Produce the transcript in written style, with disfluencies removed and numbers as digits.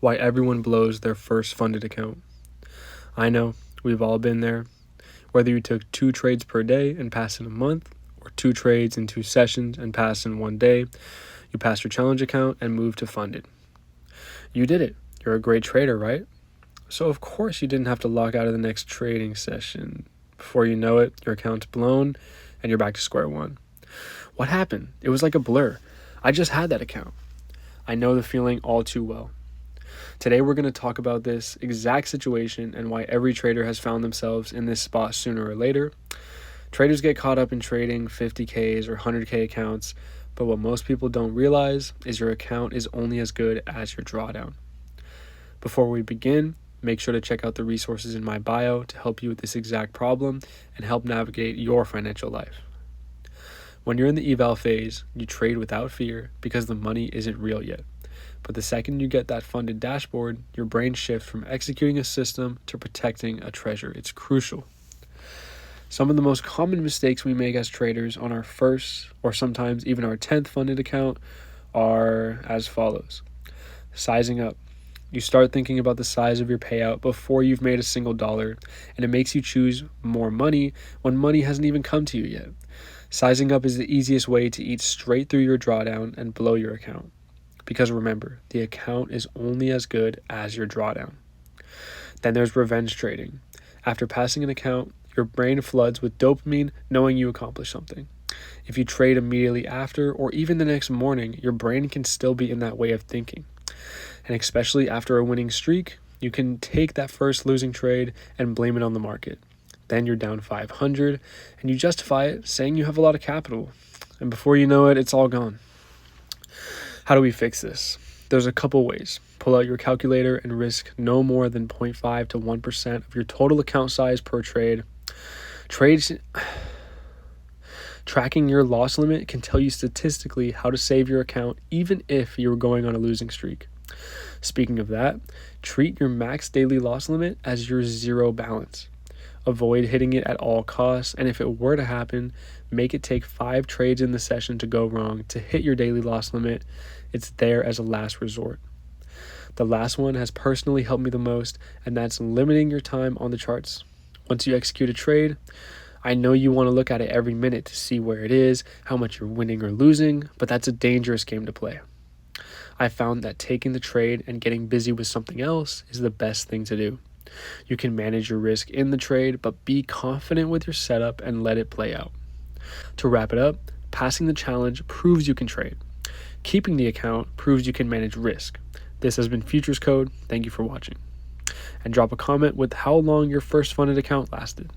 Why everyone blows their first funded account. I know, we've all been there. Whether you took 2 trades per day and passed in a month, or 2 trades in 2 sessions and passed in 1 day, you passed your challenge account and moved to funded. You did it. You're a great trader, right? So of course you didn't have to log out of the next trading session. Before you know it, your account's blown and you're back to square one. What happened? It was like a blur. I just had that account. I know the feeling all too well. Today we're going to talk about this exact situation and why every trader has found themselves in this spot sooner or later. Traders get caught up in trading 50Ks or 100K accounts, but what most people don't realize is your account is only as good as your drawdown. Before we begin, make sure to check out the resources in my bio to help you with this exact problem and help navigate your financial life. When you're in the eval phase, you trade without fear because the money isn't real yet. But the second you get that funded dashboard, your brain shifts from executing a system to protecting a treasure. It's crucial. Some of the most common mistakes we make as traders on our first or sometimes even our 10th funded account are as follows. Sizing up. You start thinking about the size of your payout before you've made a single dollar, and it makes you choose more money when money hasn't even come to you yet. Sizing up is the easiest way to eat straight through your drawdown and blow your account. Because remember, the account is only as good as your drawdown. Then there's revenge trading. After passing an account, your brain floods with dopamine knowing you accomplished something. If you trade immediately after or even the next morning, your brain can still be in that way of thinking. And especially after a winning streak, you can take that first losing trade and blame it on the market. Then you're down 500 and you justify it saying you have a lot of capital. And before you know it, it's all gone. How do we fix this? There's a couple ways. Pull out your calculator and risk no more than 0.5 to 1% of your total account size per trade. Tracking your loss limit can tell you statistically how to save your account even if you're going on a losing streak. Speaking of that, treat your max daily loss limit as your zero balance. Avoid hitting it at all costs, and if it were to happen, make it take 5 trades in the session to go wrong to hit your daily loss limit. It's there as a last resort. The last one has personally helped me the most, and that's limiting your time on the charts. Once you execute a trade, I know you want to look at it every minute to see where it is, how much you're winning or losing, but that's a dangerous game to play. I found that taking the trade and getting busy with something else is the best thing to do. You can manage your risk in the trade, but be confident with your setup and let it play out. To wrap it up, passing the challenge proves you can trade. Keeping the account proves you can manage risk. This has been Futures Code. Thank you for watching. And drop a comment with how long your first funded account lasted.